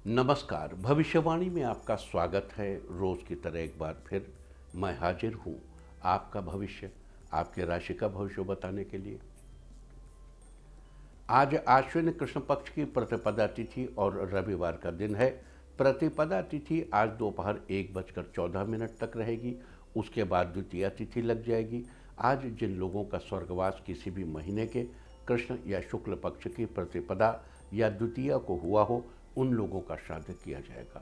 नमस्कार। भविष्यवाणी में आपका स्वागत है। रोज की तरह एक बार फिर मैं हाजिर हूँ आपका भविष्य, आपके राशि का भविष्य बताने के लिए। आज आश्विन कृष्ण पक्ष की प्रतिपदा तिथि और रविवार का दिन है। प्रतिपदा तिथि आज दोपहर 1:14 तक रहेगी। उसके बाद द्वितीया तिथि लग जाएगी। आज जिन लोगों का स्वर्गवास किसी भी महीने के कृष्ण या शुक्ल पक्ष की प्रतिपदा या द्वितीया को हुआ हो, उन लोगों का श्राद्ध किया जाएगा।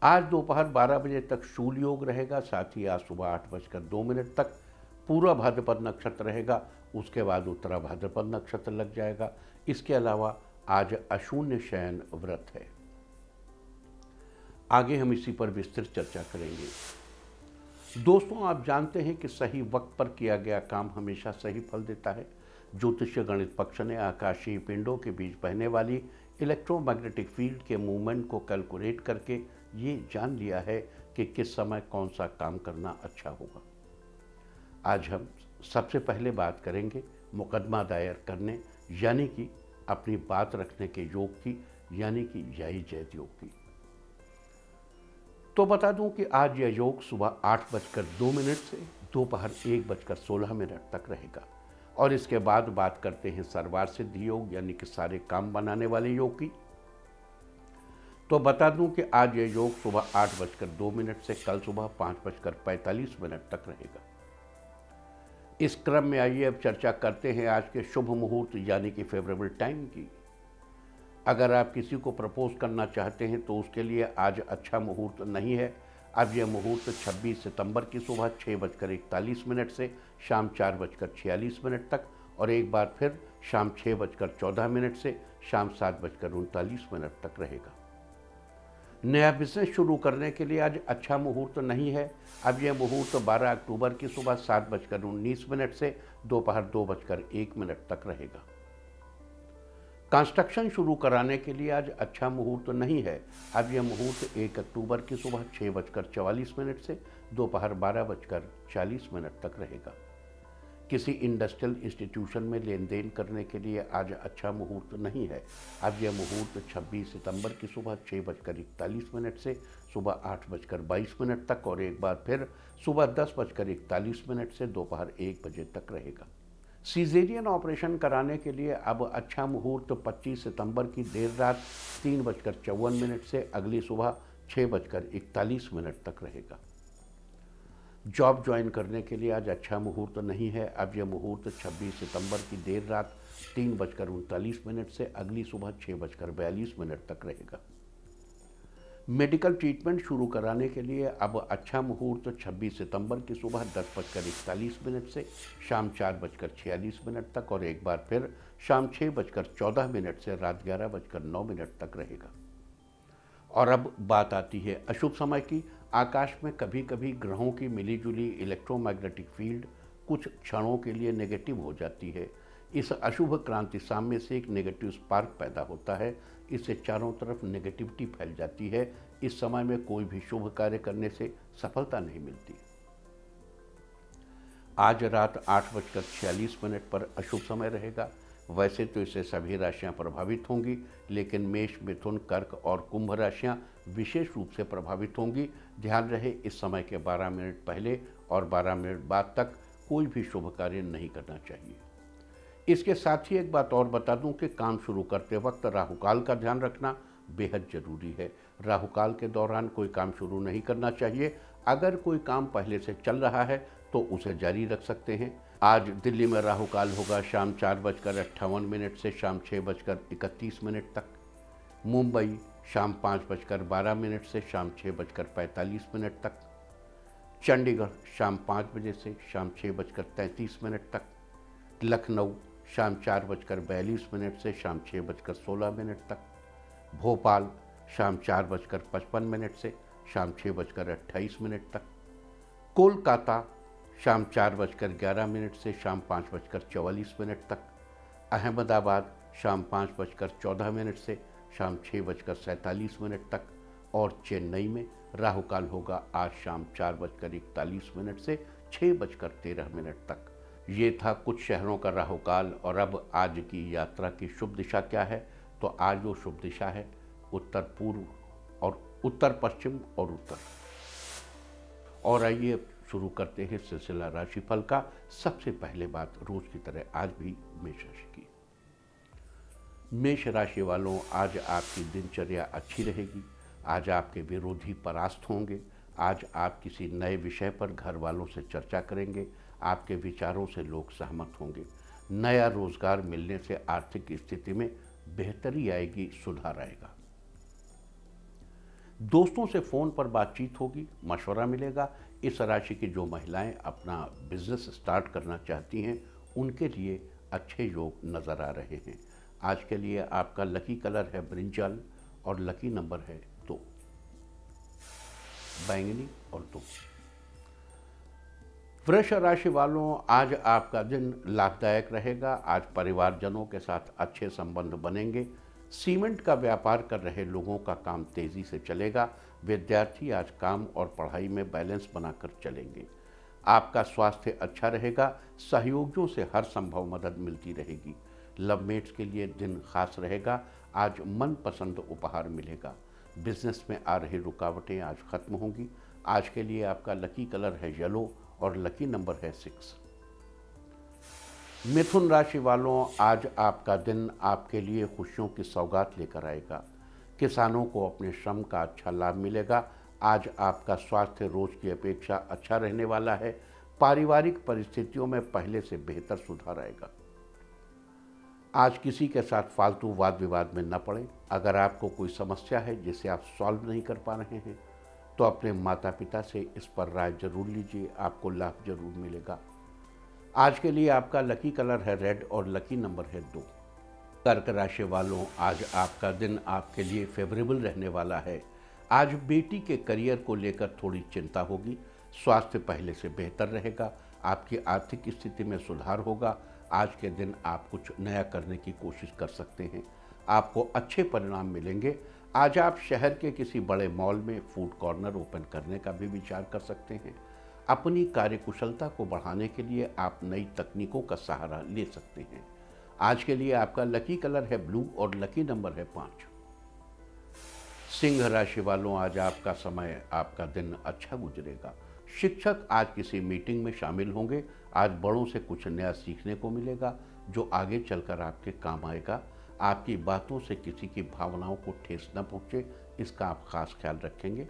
आज दोपहर 12 बजे तक शूल योग रहेगा। साथ ही आज सुबह 8:02 तक पूरा भाद्रपद नक्षत्र रहेगा। उसके बाद उत्तरा भाद्रपद नक्षत्र लग जाएगा। इसके अलावा आज अशून्य शयन व्रत है। आगे हम इसी पर विस्तृत चर्चा करेंगे। दोस्तों, आप जानते हैं कि सही वक्त पर किया गया काम हमेशा सही फल देता है। ज्योतिषीय गणित पक्ष ने आकाशीय पिंडों के बीच बहने वाली इलेक्ट्रोमैग्नेटिक फील्ड के मूवमेंट को कैलकुलेट करके ये जान लिया है कि किस समय कौन सा काम करना अच्छा होगा। आज हम सबसे पहले बात करेंगे मुकदमा दायर करने यानी कि अपनी बात रखने के योग की, यानी कि याई जैत योग की। तो बता दूं कि आज यह योग सुबह 8:02 से दोपहर 1:16 तक रहेगा। और इसके बाद बात करते हैं सर्वार सिद्धि योग यानी कि सारे काम बनाने वाले योग की। तो बता दूं कि आज यह योग सुबह 8:02 से कल सुबह 5:45 तक रहेगा। इस क्रम में आइए अब चर्चा करते हैं आज के शुभ मुहूर्त यानी कि फेवरेबल टाइम की। अगर आप किसी को प्रपोज करना चाहते हैं तो उसके लिए आज अच्छा मुहूर्त नहीं है। अब यह मुहूर्त 26 सितंबर की सुबह 6:41 से शाम 4:46 तक और एक बार फिर शाम 6:14 से शाम 7:39 तक रहेगा। नया बिजनेस शुरू करने के लिए आज अच्छा मुहूर्त नहीं है। अब यह मुहूर्त 12 अक्टूबर की सुबह 7:19 से दोपहर 2:01 तक रहेगा। कंस्ट्रक्शन शुरू कराने के लिए आज अच्छा मुहूर्त नहीं है। अब यह मुहूर्त 1 अक्टूबर की सुबह 6:44 से दोपहर 12:40 तक रहेगा। किसी इंडस्ट्रियल इंस्टीट्यूशन में लेन देन करने के लिए आज अच्छा मुहूर्त नहीं है। अब यह मुहूर्त 26 सितंबर की सुबह 6:41 से सुबह 8:22 तक और एक बार फिर सुबह 10:41 से दोपहर 1 बजे तक रहेगा। सीजेरियन ऑपरेशन कराने के लिए अब अच्छा मुहूर्त 25 सितंबर की देर रात 3:54 से अगली सुबह 6:41 तक रहेगा। जॉब ज्वाइन करने के लिए आज अच्छा मुहूर्त नहीं है। अब यह मुहूर्त 26 सितंबर की देर रात 3:39 से अगली सुबह 6:42 तक रहेगा। मेडिकल ट्रीटमेंट शुरू कराने के लिए अब अच्छा मुहूर्त 26 सितंबर की सुबह 10:41 से शाम 4:46 तक और एक बार फिर शाम 6:14 से रात 11:09 तक रहेगा। और अब बात आती है अशुभ समय की। आकाश में कभी कभी ग्रहों की मिलीजुली इलेक्ट्रोमैग्नेटिक फील्ड कुछ क्षणों के लिए नेगेटिव हो जाती है। इस अशुभ क्रांति साम्य से एक नेगेटिव स्पार्क पैदा होता है। इससे चारों तरफ नेगेटिविटी फैल जाती है। इस समय में कोई भी शुभ कार्य करने से सफलता नहीं मिलती। आज रात 8:46 पर अशुभ समय रहेगा। वैसे तो इससे सभी राशियां प्रभावित होंगी, लेकिन मेष, मिथुन, कर्क और कुंभ राशियां विशेष रूप से प्रभावित होंगी। ध्यान रहे, इस समय के 12 मिनट पहले और 12 मिनट बाद तक कोई भी शुभ कार्य नहीं करना चाहिए। इसके साथ ही एक बात और बता दूं कि काम शुरू करते वक्त राहुकाल का ध्यान रखना बेहद जरूरी है। राहुकाल के दौरान कोई काम शुरू नहीं करना चाहिए। अगर कोई काम पहले से चल रहा है तो उसे जारी रख सकते हैं। आज दिल्ली में राहुकाल होगा शाम 4:58 से शाम 6:31 तक। मुंबई शाम 5:12 से शाम 6:45 तक। चंडीगढ़ शाम 5 बजे से शाम 6:33 तक। लखनऊ शाम 4:42 से शाम 6:16 तक। भोपाल शाम 4:55 से शाम 6:28 तक। कोलकाता शाम 4:11 से शाम 5:44 तक। अहमदाबाद शाम 5:14 से शाम 6:47 तक और चेन्नई में राहुकाल होगा आज शाम 4:41 से 6:13 तक। ये था कुछ शहरों का राहुकाल। और अब आज की यात्रा की शुभ दिशा क्या है? तो आज वो शुभ दिशा है उत्तर पूर्व उत्तर पश्चिम और उत्तर। और आइए शुरू करते हैं सिलसिला राशिफल का। सबसे पहले बात रोज की तरह आज भी मेष राशि की। मेष राशि वालों, आज आपकी दिनचर्या अच्छी रहेगी। आज आपके विरोधी परास्त होंगे। आज आप किसी नए विषय पर घर वालों से चर्चा करेंगे। आपके विचारों से लोग सहमत होंगे। नया रोजगार मिलने से आर्थिक स्थिति में बेहतरी आएगी, सुधार आएगा। दोस्तों से फ़ोन पर बातचीत होगी, मशवरा मिलेगा। इस राशि की जो महिलाएं अपना बिजनेस स्टार्ट करना चाहती हैं, उनके लिए अच्छे योग नज़र आ रहे हैं। आज के लिए आपका लकी कलर है ब्रिंजल और लकी नंबर है 2, बैंगनी और 2। वृष राशि वालों, आज आपका दिन लाभदायक रहेगा। आज परिवारजनों के साथ अच्छे संबंध बनेंगे। सीमेंट का व्यापार कर रहे लोगों का काम तेजी से चलेगा। विद्यार्थी आज काम और पढ़ाई में बैलेंस बनाकर चलेंगे। आपका स्वास्थ्य अच्छा रहेगा। सहयोगियों से हर संभव मदद मिलती रहेगी। लवमेट्स के लिए दिन खास रहेगा। आज मनपसंद उपहार मिलेगा। बिजनेस में आ रही रुकावटें आज खत्म होंगी। आज के लिए आपका लकी कलर है येलो और लकी नंबर है 6। मिथुन राशि वालों, आज आपका दिन आपके लिए खुशियों की सौगात लेकर आएगा। किसानों को अपने श्रम का अच्छा लाभ मिलेगा। आज आपका स्वास्थ्य रोज की अपेक्षा अच्छा रहने वाला है। पारिवारिक परिस्थितियों में पहले से बेहतर सुधार आएगा। आज किसी के साथ फालतू वाद विवाद में न पड़ें। अगर आपको कोई समस्या है जिसे आप सॉल्व नहीं कर पा रहे हैं, तो अपने माता पिता से इस पर राय जरूर लीजिए, आपको लाभ जरूर मिलेगा। आज के लिए आपका लकी कलर है रेड और लकी नंबर है 2। कर्क राशि वालों, आज आपका दिन आपके लिए फेवरेबल रहने वाला है। आज बेटी के करियर को लेकर थोड़ी चिंता होगी। स्वास्थ्य पहले से बेहतर रहेगा। आपकी आर्थिक स्थिति में सुधार होगा। आज के दिन आप कुछ नया करने की कोशिश कर सकते हैं। आपको अच्छे परिणाम मिलेंगे। आज आप शहर के किसी बड़े मॉल में फूड कॉर्नर ओपन करने का भी विचार कर सकते हैं। अपनी कार्यकुशलता को बढ़ाने के लिए आप नई तकनीकों का सहारा ले सकते हैं। आज के लिए आपका लकी कलर है ब्लू और लकी नंबर है 5। सिंह राशि वालों, आज आपका दिन अच्छा गुजरेगा। शिक्षक आज किसी मीटिंग में शामिल होंगे। आज बड़ों से कुछ नया सीखने को मिलेगा जो आगे चलकर आपके काम आएगा। आपकी बातों से किसी की भावनाओं को ठेस न पहुंचे, इसका आप खास ख्याल रखेंगे।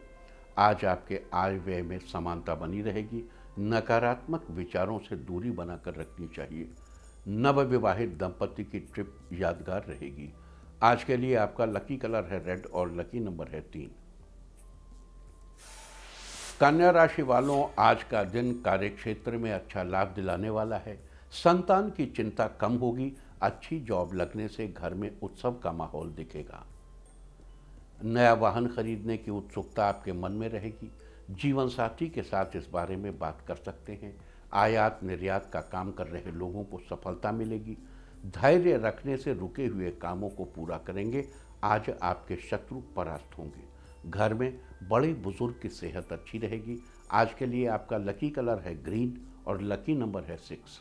आज आपके आय व्यय में समानता बनी रहेगी। नकारात्मक विचारों से दूरी बनाकर रखनी चाहिए। नवविवाहित दंपति की ट्रिप यादगार रहेगी। आज के लिए आपका लकी कलर है रेड और लकी नंबर है 3। कन्या राशि वालों, आज का दिन कार्यक्षेत्र में अच्छा लाभ दिलाने वाला है। संतान की चिंता कम होगी। अच्छी जॉब लगने से घर में उत्सव का माहौल दिखेगा। नया वाहन खरीदने की उत्सुकता आपके मन में रहेगी। जीवन साथी के साथ इस बारे में बात कर सकते हैं। आयात निर्यात का काम कर रहे लोगों को सफलता मिलेगी। धैर्य रखने से रुके हुए कामों को पूरा करेंगे। आज आपके शत्रु परास्त होंगे। घर में बड़े बुजुर्ग की सेहत अच्छी रहेगी। आज के लिए आपका लकी कलर है ग्रीन और लकी नंबर है 6।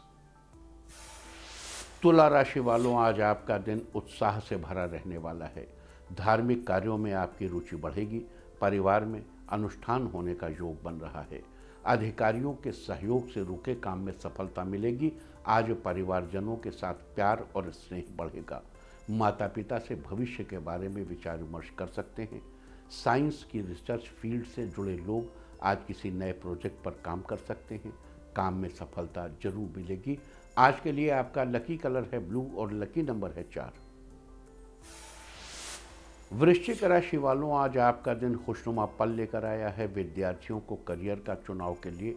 तुला राशि वालों, आज आपका दिन उत्साह से भरा रहने वाला है। धार्मिक कार्यों में आपकी रुचि बढ़ेगी। परिवार में अनुष्ठान होने का योग बन रहा है। अधिकारियों के सहयोग से रुके काम में सफलता मिलेगी। आज परिवारजनों के साथ प्यार और स्नेह बढ़ेगा। माता पिता से भविष्य के बारे में विचार विमर्श कर सकते हैं। साइंस की रिसर्च फील्ड से जुड़े लोग आज किसी नए प्रोजेक्ट पर काम कर सकते हैं। काम में सफलता जरूर मिलेगी। आज के लिए आपका लकी कलर है ब्लू और लकी नंबर है 4। वृश्चिक राशि वालों, आज आपका दिन खुशनुमा पल लेकर आया है। विद्यार्थियों को करियर का चुनाव के लिए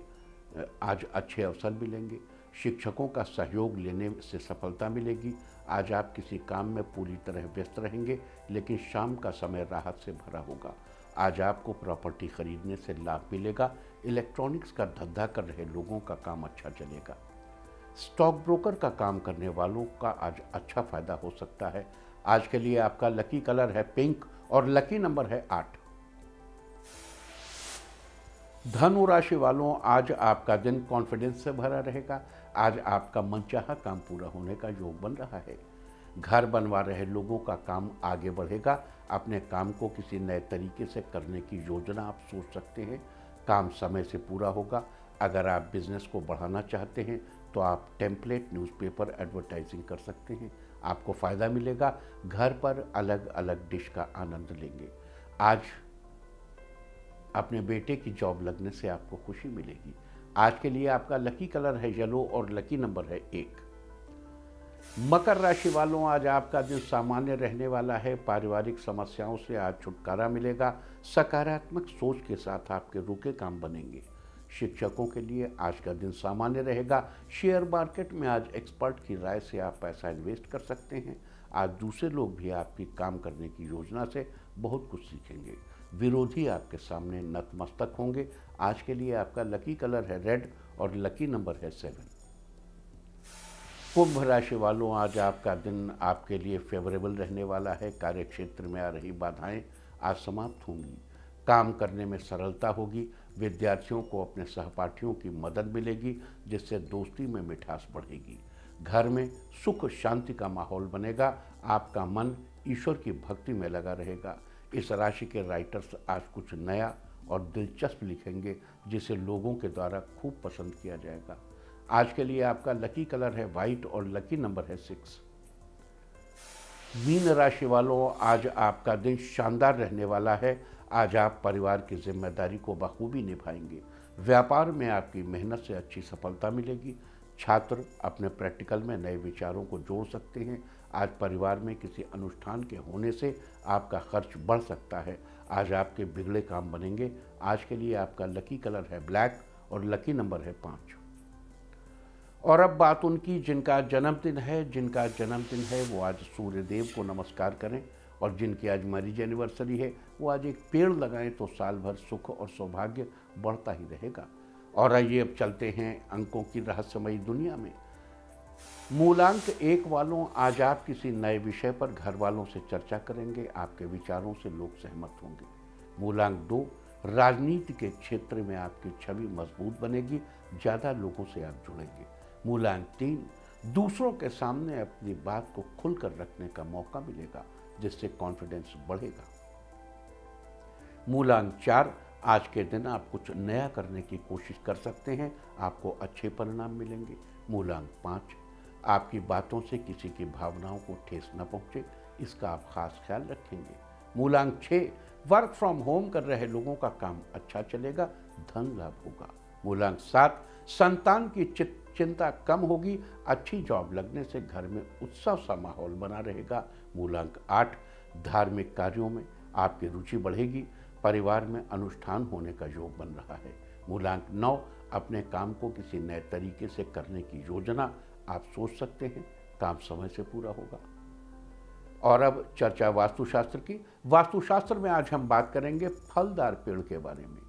आज अच्छे अवसर मिलेंगे। शिक्षकों का सहयोग लेने से सफलता मिलेगी। आज आप किसी काम में पूरी तरह व्यस्त रहेंगे, लेकिन शाम का समय राहत से भरा होगा। आज आपको प्रॉपर्टी खरीदने से लाभ मिलेगा। इलेक्ट्रॉनिक्स का धंधा कर रहे लोगों का काम अच्छा चलेगा। स्टॉक ब्रोकर का काम करने वालों का आज अच्छा फायदा हो सकता है। आज के लिए आपका लकी कलर है पिंक और लकी नंबर है 8। धनु राशि वालों, आज आपका दिन कॉन्फिडेंस से भरा रहेगा। आज आपका मनचाहा काम पूरा होने का योग बन रहा है। घर बनवा रहे लोगों का काम आगे बढ़ेगा। अपने काम को किसी नए तरीके से करने की योजना आप सोच सकते हैं। काम समय से पूरा होगा। अगर आप बिजनेस को बढ़ाना चाहते हैं तो आप टेम्पलेट न्यूज़पेपर एडवर्टाइजिंग कर सकते हैं, आपको फ़ायदा मिलेगा। घर पर अलग अलग डिश का आनंद लेंगे। आज अपने बेटे की जॉब लगने से आपको खुशी मिलेगी। आज के लिए आपका लकी कलर है येलो और लकी नंबर है 1। मकर राशि वालों, आज आपका दिन सामान्य रहने वाला है। पारिवारिक समस्याओं से आज छुटकारा मिलेगा। सकारात्मक सोच के साथ आपके रुके काम बनेंगे। शिक्षकों के लिए आज का दिन सामान्य रहेगा। शेयर मार्केट में आज एक्सपर्ट की राय से आप पैसा इन्वेस्ट कर सकते हैं। आज दूसरे लोग भी आपकी काम करने की योजना से बहुत कुछ सीखेंगे। विरोधी आपके सामने नतमस्तक होंगे। आज के लिए आपका लकी कलर है रेड और लकी नंबर है 7। कुंभ राशि वालों, आज आपका दिन आपके लिए फेवरेबल रहने वाला है। कार्यक्षेत्र में आ रही बाधाएं आज समाप्त होंगी। काम करने में सरलता होगी। विद्यार्थियों को अपने सहपाठियों की मदद मिलेगी, जिससे दोस्ती में मिठास बढ़ेगी। घर में सुख शांति का माहौल बनेगा। आपका मन ईश्वर की भक्ति में लगा रहेगा। इस राशि के राइटर्स आज कुछ नया और दिलचस्प लिखेंगे, जिसे लोगों के द्वारा खूब पसंद किया जाएगा। आज के लिए आपका लकी कलर है वाइट और लकी नंबर है 6। मीन राशि वालों, आज आपका दिन शानदार रहने वाला है। आज आप परिवार की जिम्मेदारी को बखूबी निभाएंगे। व्यापार में आपकी मेहनत से अच्छी सफलता मिलेगी। छात्र अपने प्रैक्टिकल में नए विचारों को जोड़ सकते हैं। आज परिवार में किसी अनुष्ठान के होने से आपका खर्च बढ़ सकता है। आज आपके बिगड़े काम बनेंगे। आज के लिए आपका लकी कलर है ब्लैक और लकी नंबर है 5। और अब बात उनकी जिनका जन्मदिन है वो आज सूर्य देव को नमस्कार करें। और जिनकी आज मैरिज एनिवर्सरी है वो आज एक पेड़ लगाएं तो साल भर सुख और सौभाग्य बढ़ता ही रहेगा। और आइए अब चलते हैं अंकों की रहस्यमयी दुनिया में। मूलांक 1 वालों, आज आप किसी नए विषय पर घर वालों से चर्चा करेंगे। आपके विचारों से लोग सहमत होंगे। मूलांक 2, राजनीति के क्षेत्र में आपकी छवि मजबूत बनेगी। ज़्यादा लोगों से आप जुड़ेंगे। मूलांक 3, दूसरों के सामने अपनी बात को खुलकर रखने का मौका मिलेगा, जिससे कॉन्फिडेंस बढ़ेगा। मूलांक 4, आज के दिन आप कुछ नया करने की कोशिश कर सकते हैं। आपको अच्छे परिणाम मिलेंगे। मूलांक 5, आपकी बातों से किसी की भावनाओं को ठेस न पहुंचे, इसका आप खास ख्याल रखेंगे। मूलांक 6, वर्क फ्रॉम होम कर रहे लोगों का काम अच्छा चलेगा, धन लाभ होगा। मूलांक 7, संतान की चिंता कम होगी। अच्छी जॉब लगने से घर में उत्सव सा माहौल बना रहेगा। मूलांक 8, धार्मिक कार्यों में आपकी रुचि बढ़ेगी। परिवार में अनुष्ठान होने का योग बन रहा है। मूलांक 9, अपने काम को किसी नए तरीके से करने की योजना आप सोच सकते हैं। काम समय से पूरा होगा। और अब चर्चा वास्तुशास्त्र की। वास्तुशास्त्र में आज हम बात करेंगे फलदार पेड़ के बारे में।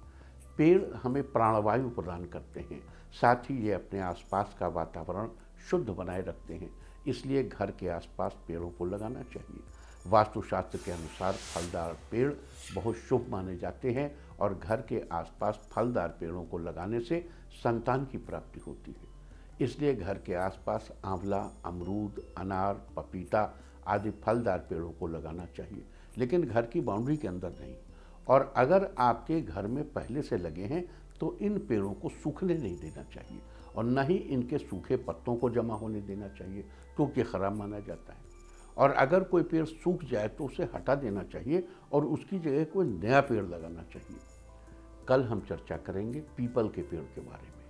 पेड़ हमें प्राणवायु प्रदान करते हैं, साथ ही ये अपने आसपास का वातावरण शुद्ध बनाए रखते हैं। इसलिए घर के आसपास पेड़ों को लगाना चाहिए। वास्तुशास्त्र के अनुसार फलदार पेड़ बहुत शुभ माने जाते हैं और घर के आसपास फलदार पेड़ों को लगाने से संतान की प्राप्ति होती है। इसलिए घर के आसपास आंवला, अमरूद, अनार, पपीता आदि फलदार पेड़ों को लगाना चाहिए, लेकिन घर की बाउंड्री के अंदर नहीं। और अगर आपके घर में पहले से लगे हैं तो इन पेड़ों को सूखने नहीं देना चाहिए और न ही इनके सूखे पत्तों को जमा होने देना चाहिए, क्योंकि खराब माना जाता है। और अगर कोई पेड़ सूख जाए तो उसे हटा देना चाहिए और उसकी जगह कोई नया पेड़ लगाना चाहिए। कल हम चर्चा करेंगे पीपल के पेड़ के बारे में।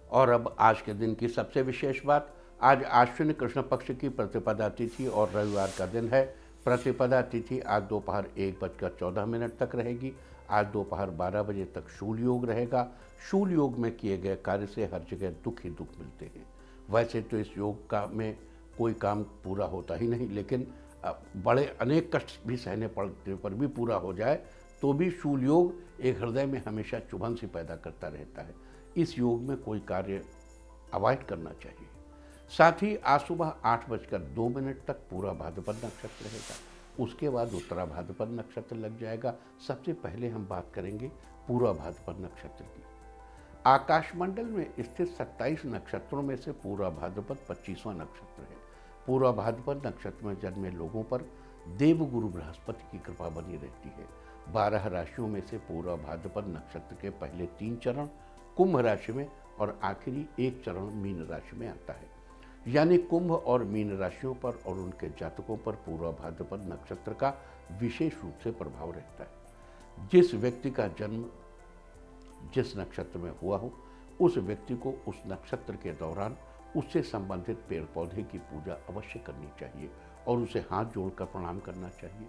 और अब आज के दिन की सबसे विशेष बात, आज आश्विन कृष्ण पक्ष की प्रतिपदा तिथि और रविवार का दिन है। प्रतिपदा तिथि आज दोपहर 1:14 तक रहेगी। आज दोपहर 12 बजे तक शूल योग रहेगा। शूल योग में किए गए कार्य से हर जगह दुख ही दुख मिलते हैं। वैसे तो इस योग का में कोई काम पूरा होता ही नहीं, लेकिन बड़े अनेक कष्ट भी सहने पड़ने पर भी पूरा हो जाए तो भी शूल योग एक हृदय में हमेशा चुभन सी पैदा करता रहता है। इस योग में कोई कार्य अवॉइड करना चाहिए। साथ ही आज सुबह 8:02 तक पूरा भाद्रपद नक्षत्र रहेगा। उसके बाद उत्तरा भाद्रपद नक्षत्र लग जाएगा। सबसे पहले हम बात करेंगे पूरा भाद्रपद नक्षत्र की। आकाशमंडल में स्थित 27 नक्षत्रों में से पूरा भाद्रपद 25वां नक्षत्र है। पूरा भाद्रपद नक्षत्र में जन्मे लोगों पर देवगुरु बृहस्पति की कृपा बनी रहती है। 12 राशियों में से पूरा भाद्रपद नक्षत्र के पहले 3 चरण कुंभ राशि में और आखिरी 1 चरण मीन राशि में आता है। यानी कुंभ और मीन राशियों पर और उनके जातकों पर पूरा भाद्रपद नक्षत्र का विशेष रूप से प्रभाव रहता है। जिस व्यक्ति का जन्म जिस नक्षत्र में हुआ हो, उस व्यक्ति को उस नक्षत्र के दौरान उससे संबंधित पेड़ पौधे की पूजा अवश्य करनी चाहिए और उसे हाथ जोड़कर प्रणाम करना चाहिए।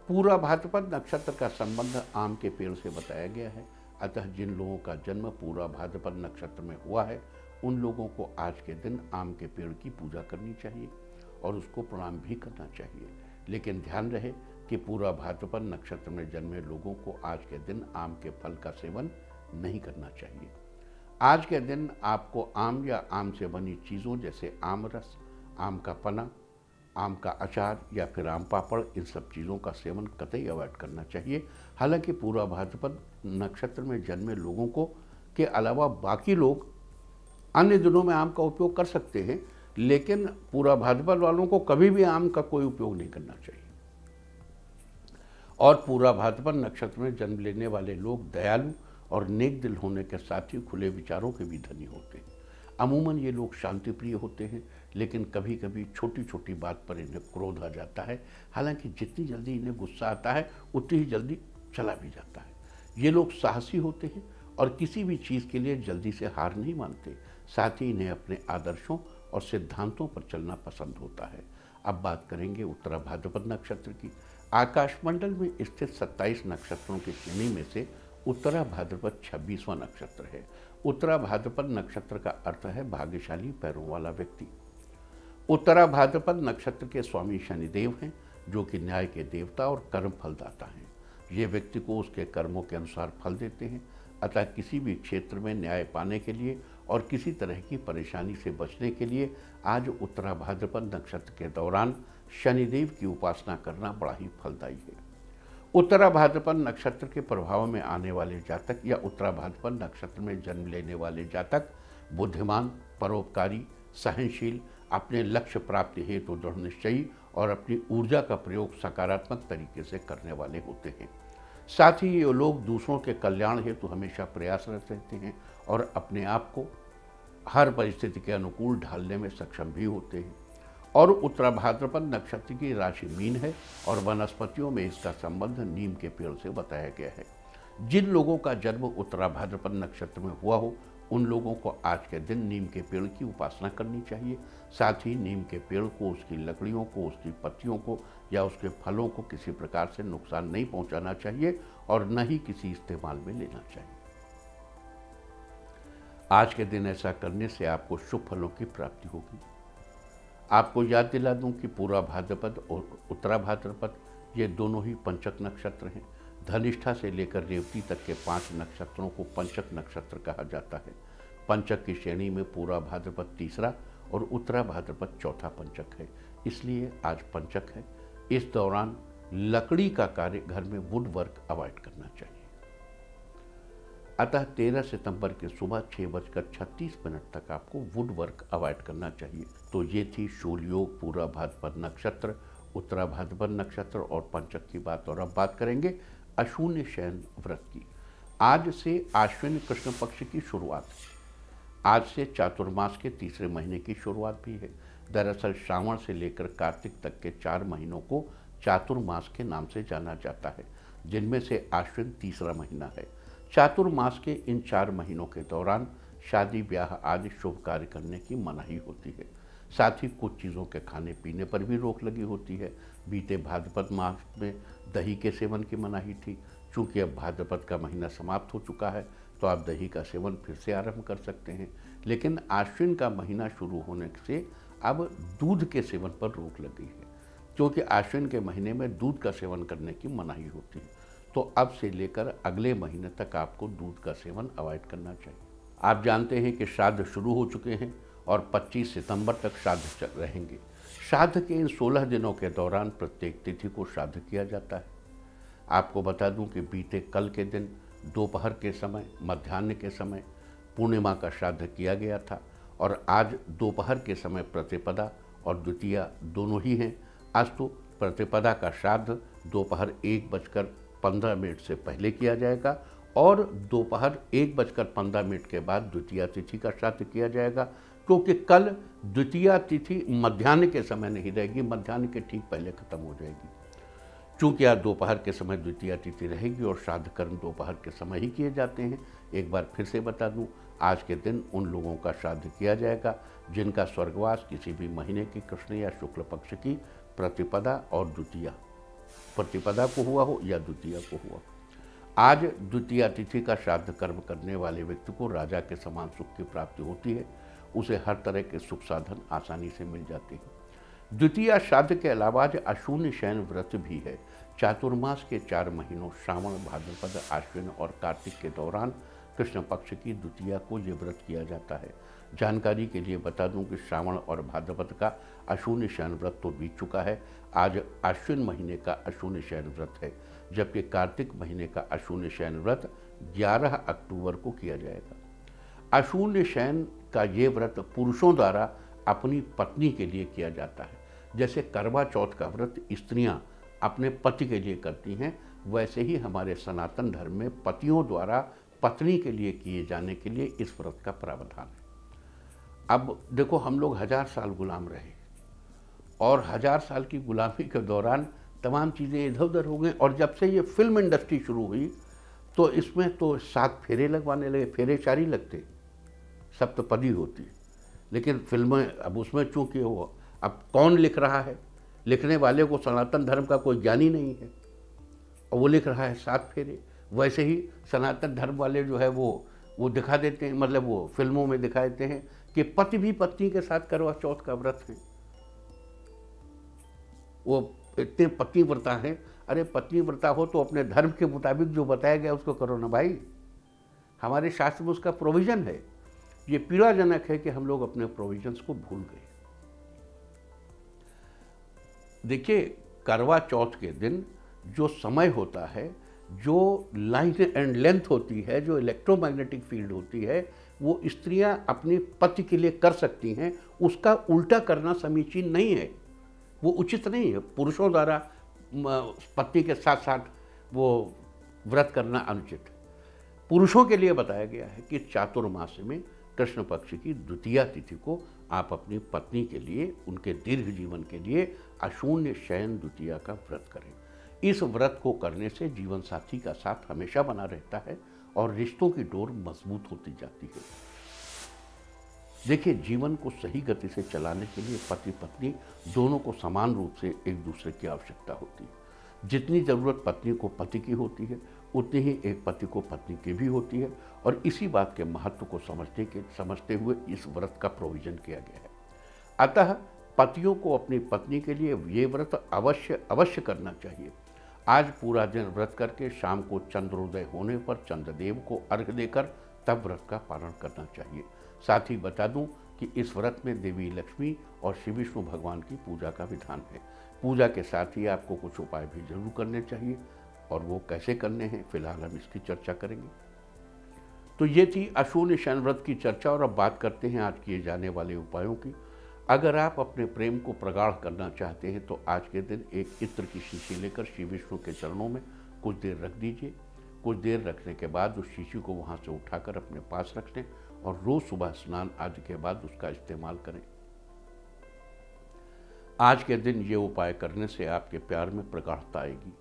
पूरा भाद्रपद नक्षत्र का संबंध आम के पेड़ से बताया गया है। अतः जिन लोगों का जन्म पूरा भाद्रपद नक्षत्र में हुआ है, उन लोगों को आज के दिन आम के पेड़ की पूजा करनी चाहिए और उसको प्रणाम भी करना चाहिए। लेकिन ध्यान रहे कि पूरा भाद्रपद नक्षत्र में जन्मे लोगों को आज के दिन आम के फल का सेवन नहीं करना चाहिए। आज के दिन आपको आम या आम से बनी चीज़ों जैसे आम रस, आम का पना, आम का अचार या फिर आम पापड़, इन सब चीज़ों का सेवन कतई अवॉइड करना चाहिए। हालांकि पूरा भाद्रपद नक्षत्र में जन्मे लोगों को के अलावा बाकी लोग अन्य दिनों में आम का उपयोग कर सकते हैं, लेकिन पूरा भाद्रपद वालों को कभी भी आम का कोई उपयोग नहीं करना चाहिए। और पूरा भाद्रपद नक्षत्र में जन्म लेने वाले लोग दयालु और नेक दिल होने के साथ ही खुले विचारों के भी धनी होते हैं। अमूमन ये लोग शांति प्रिय होते हैं, लेकिन कभी कभी छोटी छोटी बात पर इन्हें क्रोध आ जाता है। हालांकि जितनी जल्दी इन्हें गुस्सा आता है उतनी ही जल्दी चला भी जाता है। ये लोग साहसी होते हैं और किसी भी चीज़ के लिए जल्दी से हार नहीं मानते। साथ ही इन्हें अपने आदर्शों और सिद्धांतों पर चलना पसंद होता है। अब बात करेंगे उत्तरा भाद्रपद नक्षत्र की। आकाशमंडल में स्थित 27 नक्षत्रों की श्रेणी में से उत्तरा भाद्रपद 26वां नक्षत्र है। उत्तरा भाद्रपद नक्षत्र का अर्थ है भाग्यशाली पैरों वाला व्यक्ति। उत्तरा भाद्रपद नक्षत्र के स्वामी शनिदेव हैं, जो कि न्याय के देवता और कर्म फलदाता हैं। ये व्यक्ति को उसके कर्मों के अनुसार फल देते हैं। अतः किसी भी क्षेत्र में न्याय पाने के लिए और किसी तरह की परेशानी से बचने के लिए आज उत्तरा भाद्रपद नक्षत्र के दौरान शनिदेव की उपासना करना बड़ा ही फलदायी है। उत्तरा भाद्रपद नक्षत्र के प्रभाव में आने वाले जातक या उत्तरा भाद्रपद नक्षत्र में जन्म लेने वाले जातक बुद्धिमान, परोपकारी, सहनशील, अपने लक्ष्य प्राप्ति हेतु दृढ़ निश्चयी और अपनी ऊर्जा का प्रयोग सकारात्मक तरीके से करने वाले होते हैं। साथ ही ये लोग दूसरों के कल्याण हेतु हमेशा प्रयासरत रहते हैं और अपने आप को हर परिस्थिति के अनुकूल ढालने में सक्षम भी होते हैं। और उत्तरा भाद्रपद नक्षत्र की राशि मीन है और वनस्पतियों में इसका संबंध नीम के पेड़ से बताया गया है। जिन लोगों का जन्म उत्तरा भाद्रपद नक्षत्र में हुआ हो, उन लोगों को आज के दिन नीम के पेड़ की उपासना करनी चाहिए। साथ ही नीम के पेड़ को, उसकी लकड़ियों को, उसकी पत्तियों को या उसके फलों को किसी प्रकार से नुकसान नहीं पहुंचाना चाहिए और न ही किसी इस्तेमाल में लेना चाहिए। आज के दिन ऐसा करने से आपको शुभ फलों की प्राप्ति होगी। आपको याद दिला दूं कि पूरा भाद्रपद और उत्तरा भाद्रपद ये दोनों ही पंचक नक्षत्र हैं। धनिष्ठा से लेकर रेवती तक के 5 नक्षत्रों को पंचक नक्षत्र कहा जाता है। पंचक की श्रेणी में पूरा भाद्रपद तीसरा और उत्तरा भाद्रपद चौथा पंचक है, इसलिए आज पंचक है। इस दौरान लकड़ी का कार्य घर में वुड वर्क अवॉइड करना चाहिए। अतः 13 सितंबर की सुबह 6:36 तक आपको वुड वर्क अवॉइड करना चाहिए। तो ये थी शूल योग, पूरा भाद्रपद नक्षत्र, उत्तरा भाद्रपद नक्षत्र और पंचक की बात। और अब बात करेंगे अशून्य शयन व्रत की। आज से आश्विन कृष्ण पक्ष की शुरुआत है। आज से चातुर्मास के तीसरे महीने की शुरुआत भी है। दरअसल श्रावण से लेकर कार्तिक तक के 4 महीनों को चातुर्मास के नाम से जाना जाता है, जिनमें से आश्विन तीसरा महीना है। चातुर्मास के इन 4 महीनों के दौरान शादी ब्याह आदि शुभ कार्य करने की मनाही होती है। साथ ही कुछ चीज़ों के खाने पीने पर भी रोक लगी होती है। बीते भाद्रपद मास में दही के सेवन की मनाही थी। चूँकि अब भाद्रपद का महीना समाप्त हो चुका है, तो आप दही का सेवन फिर से आरंभ कर सकते हैं। लेकिन आश्विन का महीना शुरू होने से अब दूध के सेवन पर रोक लगी है, क्योंकि आश्विन के महीने में दूध का सेवन करने की मनाही होती है। तो अब से लेकर अगले महीने तक आपको दूध का सेवन अवॉइड करना चाहिए। आप जानते हैं कि श्राद्ध शुरू हो चुके हैं और 25 सितंबर तक श्राद्ध चल रहेंगे। श्राद्ध के इन 16 दिनों के दौरान प्रत्येक तिथि को श्राद्ध किया जाता है। आपको बता दूं कि बीते कल के दिन दोपहर के समय, मध्याह्न के समय पूर्णिमा का श्राद्ध किया गया था और आज दोपहर के समय प्रतिपदा और द्वितीया दोनों ही हैं। अस्तु प्रतिपदा का श्राद्ध दोपहर 1:15 से पहले किया जाएगा और दोपहर 1:15 के बाद द्वितीया तिथि का श्राद्ध किया जाएगा, क्योंकि कल द्वितीया तिथि मध्याह्न के समय नहीं रहेगी, मध्याह्न के ठीक पहले खत्म हो जाएगी। चूँकि आज दोपहर के समय द्वितीया तिथि रहेगी और श्राद्ध कर्म दोपहर के समय ही किए जाते हैं। एक बार फिर से बता दूं, आज के दिन उन लोगों का श्राद्ध किया जाएगा जिनका स्वर्गवास किसी भी महीने की कृष्ण या शुक्ल पक्ष की प्रतिपदा और द्वितीया, प्रतिपदा को हुआ हो या द्वितीया को हुआ। आज द्वितीया तिथि का श्राद्ध कर्म करने वाले व्यक्ति को राजा के समान सुख की प्राप्ति होती है, उसे हर तरह के सुख साधन आसानी से मिल जाते हैं। द्वितीया श्राद्ध के अलावा आज अशून्य शयन व्रत भी है। चातुर्मास के 4 महीनों श्रावण, भाद्रपद, आश्विन और कार्तिक के दौरान कृष्ण पक्ष की द्वितीया को ये व्रत किया जाता है। जानकारी के लिए बता दूं कि श्रावण और भाद्रपद का अशून्य शयन व्रत तो बीत चुका है। आज आश्विन महीने का अशून्य शयन व्रत है, जबकि कार्तिक महीने का अशून्य शयन व्रत 11 अक्टूबर को किया जाएगा। अशून्य शयन का ये व्रत पुरुषों द्वारा अपनी पत्नी के लिए किया जाता है। जैसे करवा चौथ का व्रत स्त्रियां अपने पति के लिए करती हैं, वैसे ही हमारे सनातन धर्म में पतियों द्वारा पत्नी के लिए किए जाने के लिए इस व्रत का प्रावधान है। अब देखो, हम लोग 1000 साल गुलाम रहे और 1000 साल की गुलामी के दौरान तमाम चीज़ें इधर उधर हो गई, और जब से ये फिल्म इंडस्ट्री शुरू हुई तो इसमें तो 7 फेरे लगवाने लगे। फेरे 4 ही लगते, सप्तपदी होती, लेकिन फिल्में अब उसमें चूँकि वो अब कौन लिख रहा है, लिखने वाले को सनातन धर्म का कोई ज्ञान ही नहीं है और वो लिख रहा है 7 फेरे। वैसे ही सनातन धर्म वाले जो है वो दिखा देते हैं, मतलब वो फिल्मों में दिखा देते हैं कि पति भी पत्नी के साथ करवा चौथ का व्रत है। वो इतने पत्नी व्रता हैं। अरे पत्नी व्रता हो तो अपने धर्म के मुताबिक जो बताया गया उसको करो ना भाई। हमारे शास्त्र में उसका प्रोविज़न है। ये पीड़ाजनक है कि हम लोग अपने प्रोविजंस को भूल गए। देखिए, करवा चौथ के दिन जो समय होता है, जो लाइन एंड लेंथ होती है, जो इलेक्ट्रोमैग्नेटिक फील्ड होती है, वो स्त्रियां अपने पति के लिए कर सकती हैं। उसका उल्टा करना समीचीन नहीं है, वो उचित नहीं है। पुरुषों द्वारा पत्नी के साथ साथ वो व्रत करना अनुचित है। पुरुषों के लिए बताया गया है कि चातुर्मास में कृष्ण पक्ष की द्वितीया तिथि को आप अपनी पत्नी के लिए, उनके दीर्घ जीवन के लिए अशून्य शयन द्वितीया का व्रत करें। इस व्रत को करने से जीवन साथी का साथ हमेशा बना रहता है और रिश्तों की डोर मजबूत होती जाती है। देखिए, जीवन को सही गति से चलाने के लिए पति पत्नी दोनों को समान रूप से एक दूसरे की आवश्यकता होती है। जितनी ज़रूरत पत्नी को पति की होती है, उतनी ही एक पति को पत्नी की भी होती है, और इसी बात के महत्व को समझते हुए इस व्रत का प्रोविज़न किया गया है। अतः पतियों को अपनी पत्नी के लिए ये व्रत अवश्य करना चाहिए। आज पूरा दिन व्रत करके शाम को चंद्रोदय होने पर चंद्रदेव को अर्घ्य देकर तब व्रत का पालन करना चाहिए। साथ ही बता दूं कि इस व्रत में देवी लक्ष्मी और श्री विष्णु भगवान की पूजा का विधान है। पूजा के साथ ही आपको कुछ उपाय भी जरूर करने चाहिए, और वो कैसे करने हैं फिलहाल हम इसकी चर्चा करेंगे। तो ये थी अशून्य शयन व्रत की चर्चा, और अब बात करते हैं आज किए जाने वाले उपायों की। अगर आप अपने प्रेम को प्रगाढ़ करना चाहते हैं तो आज के दिन एक इत्र की शीशी लेकर श्री विष्णु के चरणों में कुछ देर रख दीजिए। कुछ देर रखने के बाद उस शीशी को वहाँ से उठाकर अपने पास रख लें और रोज़ सुबह स्नान आदि के बाद उसका इस्तेमाल करें। आज के दिन ये उपाय करने से आपके प्यार में प्रगाढ़ता आएगी।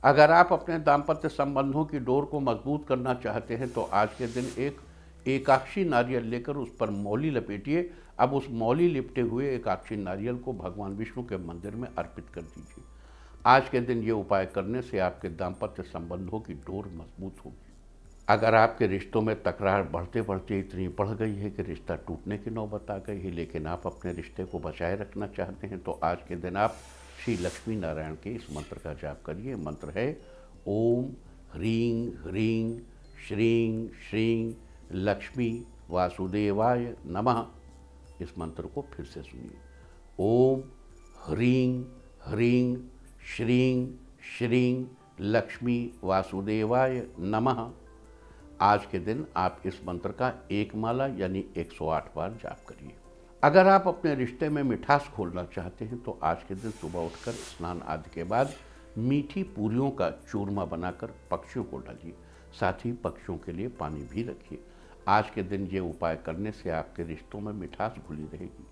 अगर आप अपने दाम्पत्य संबंधों की डोर को मजबूत करना चाहते हैं तो आज के दिन एक एकाक्षी नारियल लेकर उस पर मौली लपेटिए। अब उस मौली लिपटे हुए एकाक्षी नारियल को भगवान विष्णु के मंदिर में अर्पित कर दीजिए। आज के दिन ये उपाय करने से आपके दाम्पत्य संबंधों की डोर मजबूत होगी। अगर आपके रिश्तों में तकरार बढ़ते बढ़ते इतनी बढ़ गई है कि रिश्ता टूटने की नौबत आ गई है, लेकिन आप अपने रिश्ते को बचाए रखना चाहते हैं, तो आज के दिन आप श्री लक्ष्मी नारायण के इस मंत्र का जाप करिए। मंत्र है ओम ह्रीं ह्रीं श्रीं श्रीं लक्ष्मी वासुदेवाय नमः। इस मंत्र को फिर से सुनिए। ओम ह्रीं ह्रीं श्रीं श्रीं लक्ष्मी वासुदेवाय नमः। आज के दिन आप इस मंत्र का 1 माला यानी 108 बार जाप करिए। अगर आप अपने रिश्ते में मिठास घोलना चाहते हैं तो आज के दिन सुबह उठकर स्नान आदि के बाद मीठी पूरियों का चूरमा बनाकर पक्षियों को डालिए। साथ ही पक्षियों के लिए पानी भी रखिए। आज के दिन ये उपाय करने से आपके रिश्तों में मिठास घुली रहेगी।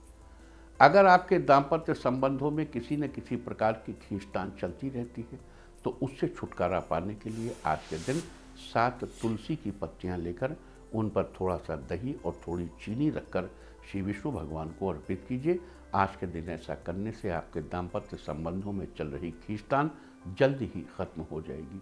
अगर आपके दाम्पत्य संबंधों में किसी न किसी प्रकार की खींचतान चलती रहती है तो उससे छुटकारा पाने के लिए आज के दिन 7 तुलसी की पत्तियां लेकर उन पर थोड़ा सा दही और थोड़ी चीनी रखकर श्री विष्णु भगवान को अर्पित कीजिए। आज के दिन ऐसा करने से आपके दाम्पत्य संबंधों में चल रही खींचतान जल्द ही खत्म हो जाएगी।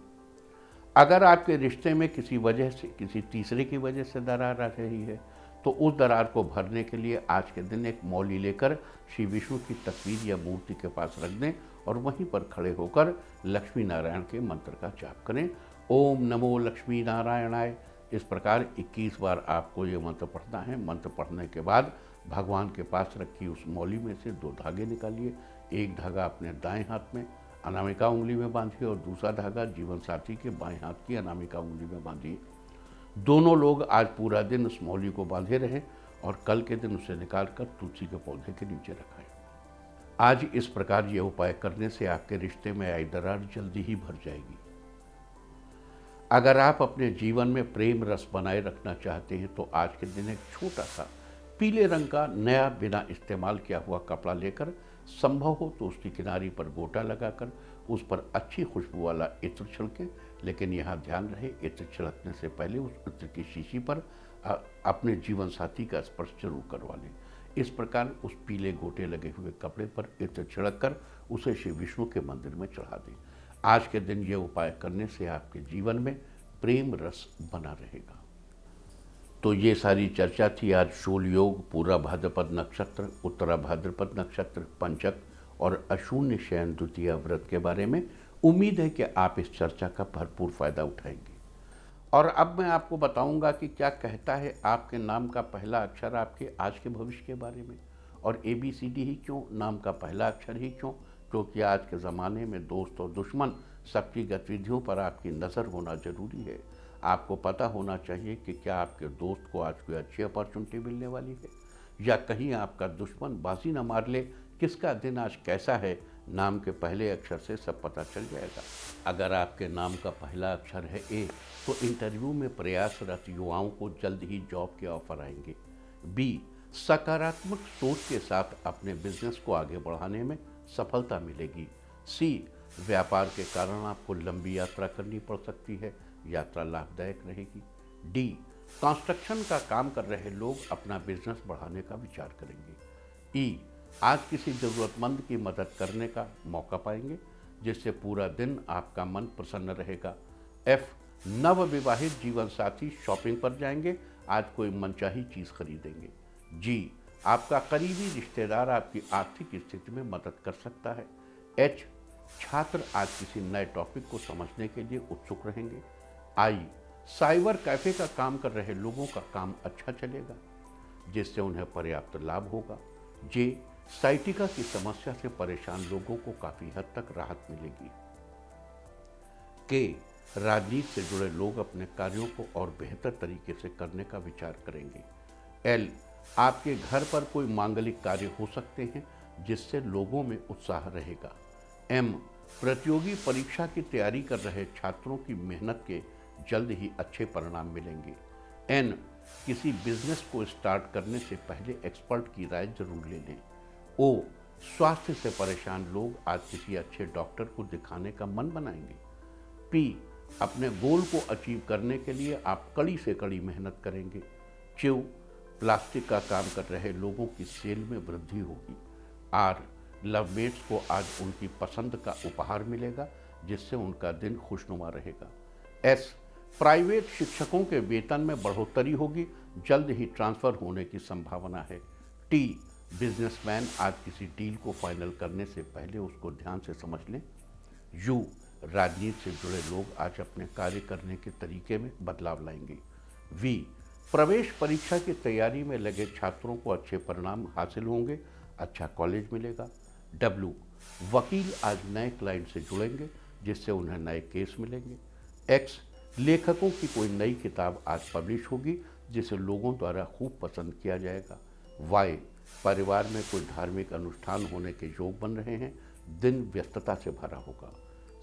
अगर आपके रिश्ते में किसी वजह से, किसी तीसरे की वजह से दरार आ रही है तो उस दरार को भरने के लिए आज के दिन एक मौली लेकर श्री विष्णु की तस्वीर या मूर्ति के पास रख दें और वहीं पर खड़े होकर लक्ष्मी नारायण के मंत्र का जाप करें। ओम नमो लक्ष्मी नारायणाय। इस प्रकार 21 बार आपको ये मंत्र पढ़ना है। मंत्र पढ़ने के बाद भगवान के पास रखी उस मौली में से 2 धागे निकालिए। एक धागा अपने दाएं हाथ में अनामिका उंगली में बांधिए और दूसरा धागा जीवन साथी के बाएं हाथ की अनामिका उंगली में बांधिए। दोनों लोग आज पूरा दिन उस मौली को बांधे रहें और कल के दिन उसे निकालकर तुलसी के पौधे के नीचे रखाएं। आज इस प्रकार ये उपाय करने से आपके रिश्ते में आई दरार जल्दी ही भर जाएगी। अगर आप अपने जीवन में प्रेम रस बनाए रखना चाहते हैं तो आज के दिन एक छोटा सा पीले रंग का नया बिना इस्तेमाल किया हुआ कपड़ा लेकर संभव हो तो उसकी किनारी पर गोटा लगाकर उस पर अच्छी खुशबू वाला इत्र छिड़कें। लेकिन यहाँ ध्यान रहे, इत्र छिड़कने से पहले उस इत्र की शीशी पर अपने जीवन साथी का स्पर्श जरूर करवा लें। इस प्रकार उस पीले गोटे लगे हुए कपड़े पर इत्र छिड़क कर उसे श्री विष्णु के मंदिर में चढ़ा दें। आज के दिन ये उपाय करने से आपके जीवन में प्रेम रस बना रहेगा। तो ये सारी चर्चा थी आज शूल योग, पूरा भाद्रपद नक्षत्र, उत्तरा भाद्रपद नक्षत्र, पंचक और अशून्य शयन द्वितीय व्रत के बारे में। उम्मीद है कि आप इस चर्चा का भरपूर फायदा उठाएंगे। और अब मैं आपको बताऊंगा कि क्या कहता है आपके नाम का पहला अक्षर आपके आज के भविष्य के बारे में। और ABCD ही क्यों, नाम का पहला अक्षर ही क्यों? क्योंकि आज के ज़माने में दोस्त और दुश्मन सबकी गतिविधियों पर आपकी नज़र होना जरूरी है। आपको पता होना चाहिए कि क्या आपके दोस्त को आज कोई अच्छी अपॉर्चुनिटी मिलने वाली है या कहीं आपका दुश्मन बाजी न मार ले। किसका दिन आज कैसा है, नाम के पहले अक्षर से सब पता चल जाएगा। अगर आपके नाम का पहला अक्षर है A तो इंटरव्यू में प्रयासरत युवाओं को जल्द ही जॉब के ऑफर आएंगे। B, सकारात्मक सोच के साथ अपने बिजनेस को आगे बढ़ाने में सफलता मिलेगी। C, व्यापार के कारण आपको लंबी यात्रा करनी पड़ सकती है, यात्रा लाभदायक रहेगी। D, कंस्ट्रक्शन का काम कर रहे लोग अपना बिजनेस बढ़ाने का विचार करेंगे। E, आज किसी ज़रूरतमंद की मदद करने का मौका पाएंगे जिससे पूरा दिन आपका मन प्रसन्न रहेगा। F, नव विवाहित जीवन साथी शॉपिंग पर जाएंगे, आज कोई मनचाही चीज़ खरीदेंगे। G, आपका करीबी रिश्तेदार आपकी आर्थिक स्थिति में मदद कर सकता है। H, छात्र आज किसी नए टॉपिक को समझने के लिए उत्सुक रहेंगे। I, साइबर कैफे का काम कर रहे लोगों का काम अच्छा चलेगा जिससे उन्हें पर्याप्त लाभ होगा। J, साइटिका की समस्या से परेशान लोगों को काफी हद तक राहत मिलेगी। K, राजनीति से जुड़े लोग अपने कार्यों को और बेहतर तरीके से करने का विचार करेंगे। L, आपके घर पर कोई मांगलिक कार्य हो सकते हैं जिससे लोगों में उत्साह रहेगा। M, प्रतियोगी परीक्षा की तैयारी कर रहे छात्रों की मेहनत के जल्द ही अच्छे परिणाम मिलेंगे। N, किसी बिजनेस को स्टार्ट करने से पहले एक्सपर्ट की राय जरूर ले लें। O, स्वास्थ्य से परेशान लोग आज किसी अच्छे डॉक्टर को दिखाने का मन बनाएंगे। P, अपने गोल को अचीव करने के लिए आप कड़ी से कड़ी मेहनत करेंगे। Q, प्लास्टिक का काम कर रहे लोगों की सेल में वृद्धि होगी। R, लवमेट्स को आज उनकी पसंद का उपहार मिलेगा जिससे उनका दिन खुशनुमा रहेगा। S, प्राइवेट शिक्षकों के वेतन में बढ़ोतरी होगी, जल्द ही ट्रांसफर होने की संभावना है। T, बिजनेसमैन आज किसी डील को फाइनल करने से पहले उसको ध्यान से समझ लें। U, राजनीति से जुड़े लोग आज अपने कार्य करने के तरीके में बदलाव लाएंगे। V, प्रवेश परीक्षा की तैयारी में लगे छात्रों को अच्छे परिणाम हासिल होंगे, अच्छा कॉलेज मिलेगा। W, वकील आज नए क्लाइंट से जुड़ेंगे जिससे उन्हें नए केस मिलेंगे। X, लेखकों की कोई नई किताब आज पब्लिश होगी जिसे लोगों द्वारा खूब पसंद किया जाएगा। Y, परिवार में कोई धार्मिक अनुष्ठान होने के योग बन रहे हैं, दिन व्यस्तता से भरा होगा।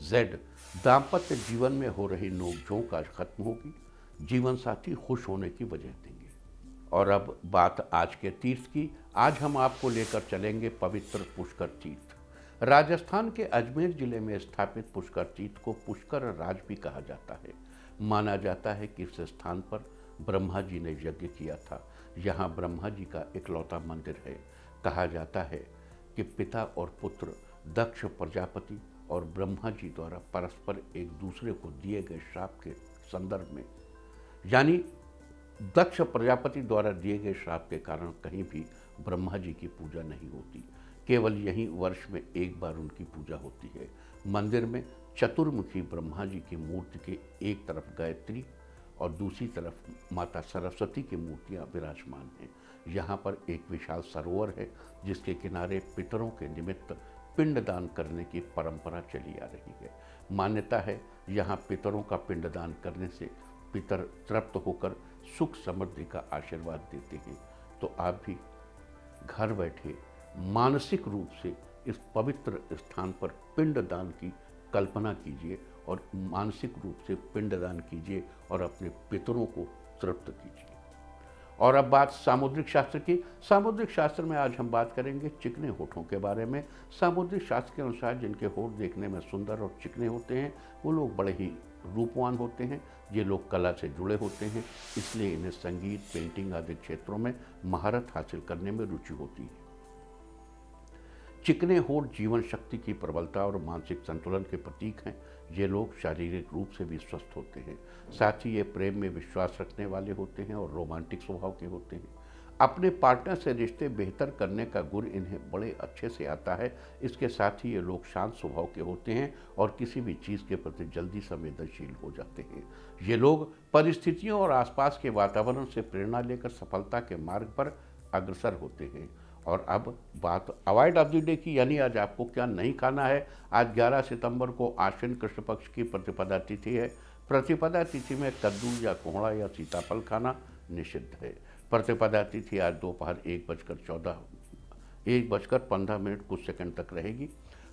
जेड, दाम्पत्य जीवन में हो रही नोकझोंक आज खत्म होगी, जीवन साथी खुश होने की वजह देंगे। और अब बात आज के तीर्थ की। आज हम आपको लेकर चलेंगे पवित्र पुष्कर तीर्थ। राजस्थान के अजमेर जिले में स्थापित पुष्कर तीर्थ को पुष्कर राज भी कहा जाता है। माना जाता है कि इस स्थान पर ब्रह्मा जी ने यज्ञ किया था। यहाँ ब्रह्मा जी का इकलौता मंदिर है। कहा जाता है कि पिता और पुत्र दक्ष प्रजापति और ब्रह्मा जी द्वारा परस्पर एक दूसरे को दिए गए श्राप के संदर्भ में, यानी दक्ष प्रजापति द्वारा दिए गए श्राप के कारण कहीं भी ब्रह्मा जी की पूजा नहीं होती। केवल यहीं वर्ष में एक बार उनकी पूजा होती है। मंदिर में चतुर्मुखी ब्रह्मा जी की मूर्ति के एक तरफ गायत्री और दूसरी तरफ माता सरस्वती की मूर्तियां विराजमान हैं। यहाँ पर एक विशाल सरोवर है जिसके किनारे पितरों के निमित्त पिंडदान करने की परंपरा चली आ रही है। मान्यता है यहाँ पितरों का पिंडदान करने से पितर तृप्त होकर सुख समृद्धि का आशीर्वाद देते हैं। तो आप भी घर बैठे मानसिक रूप से इस पवित्र स्थान पर पिंडदान की कल्पना कीजिए और मानसिक रूप से पिंडदान कीजिए और अपने पितरों को तृप्त कीजिए। और अब बात सामुद्रिक शास्त्र की। सामुद्रिक शास्त्र में आज हम बात करेंगे चिकने होठों के बारे में। सामुद्रिक शास्त्र के अनुसार जिनके होठ देखने में सुंदर और चिकने होते हैं वो लोग बड़े ही रूपवान होते हैं। ये लोग कला से जुड़े होते हैं, इसलिए इन्हें संगीत, पेंटिंग आदि क्षेत्रों में महारत हासिल करने में रुचि होती है। चिकने होठ जीवन शक्ति की प्रबलता और मानसिक संतुलन के प्रतीक हैं। ये लोग शारीरिक रूप से भी स्वस्थ होते हैं। साथ ही ये प्रेम में विश्वास रखने वाले होते हैं और रोमांटिक स्वभाव के होते हैं। अपने पार्टनर से रिश्ते बेहतर करने का गुण इन्हें बड़े अच्छे से आता है। इसके साथ ही ये लोग शांत स्वभाव के होते हैं और किसी भी चीज़ के प्रति जल्दी संवेदनशील हो जाते हैं। ये लोग परिस्थितियों और आसपास के वातावरण से प्रेरणा लेकर सफलता के मार्ग पर अग्रसर होते हैं। और अब बात अवॉइड ऑफ द डे की, यानी आज आपको क्या नहीं खाना है। आज 11 सितंबर को आश्विन कृष्ण पक्ष की प्रतिपदा तिथि है। प्रतिपदा तिथि में कद्दू या कोहड़ा या सीताफल खाना निषिद्ध है। प्रतिपदा तिथि आज दोपहर 1:15 कुछ सेकंड तक रहेगी।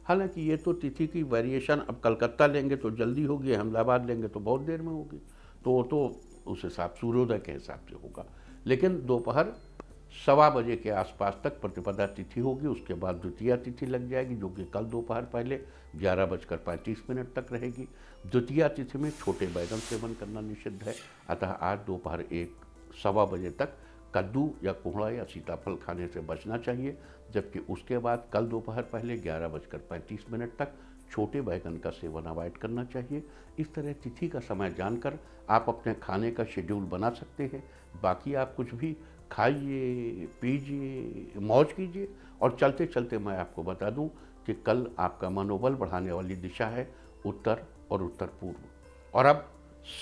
हालांकि ये तो तिथि की वेरिएशन, अब कलकत्ता लेंगे तो जल्दी होगी, अहमदाबाद लेंगे तो बहुत देर में होगी, तो उस हिसाब सूर्योदय के हिसाब से होगा। लेकिन दोपहर 1:15 बजे के आसपास तक प्रतिपदा तिथि होगी। उसके बाद द्वितीया तिथि लग जाएगी जो कि कल दोपहर पहले 11:35 तक रहेगी। द्वितीया तिथि में छोटे बैगन सेवन करना निषिद्ध है। अतः आज दोपहर 1:15 बजे तक कद्दू या कोहड़ा या सीताफल खाने से बचना चाहिए। जबकि उसके बाद कल दोपहर पहले 11:35 तक छोटे बैगन का सेवन अवॉइड करना चाहिए। इस तरह तिथि का समय जानकर आप अपने खाने का शेड्यूल बना सकते हैं। बाकी आप कुछ भी खाइए, पीजिए, मौज कीजिए। और चलते चलते मैं आपको बता दूं कि कल आपका मनोबल बढ़ाने वाली दिशा है उत्तर और उत्तर पूर्व। और अब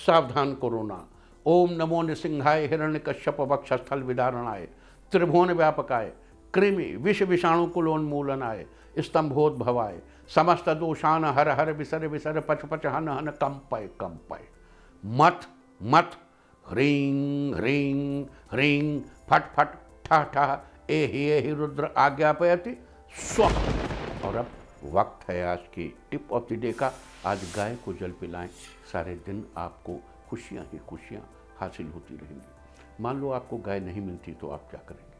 सावधान कोरोना। ओम नमो नृसिंहाय हिरण्यकश्यप वक्षस्थल विदारणाय त्रिभुवन व्यापकाय कृमि विष विषाणु कुलोन्मूलनाय स्तंभोद्भवाय समस्त दोषान हर हर विसर विसर पच पच हन हन कंपय कंपय मथ मथ ह्रीं ह्रीं ह्रीं फट फट ठा ठा एहि रुद्र आज्ञापयति स्वः। और अब वक्त है आज की टिप ऑफ द डे का। आज गाय को जल पिलाएं। सारे दिन आपको खुशियां ही खुशियां हासिल होती रहेंगी। मान लो आपको गाय नहीं मिलती तो आप क्या करेंगे?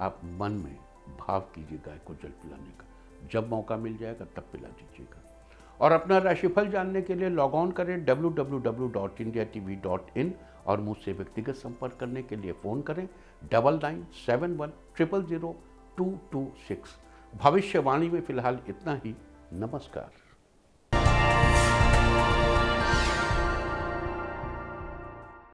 आप मन में भाव कीजिए गाय को जल पिलाने का। जब मौका मिल जाएगा तब पिला दीजिएगा। और अपना राशिफल जानने के लिए लॉग ऑन करें www.indiatv.in और मुझसे व्यक्तिगत संपर्क करने के लिए फ़ोन करें 9971000226। भविष्यवाणी में फिलहाल इतना ही। नमस्कार।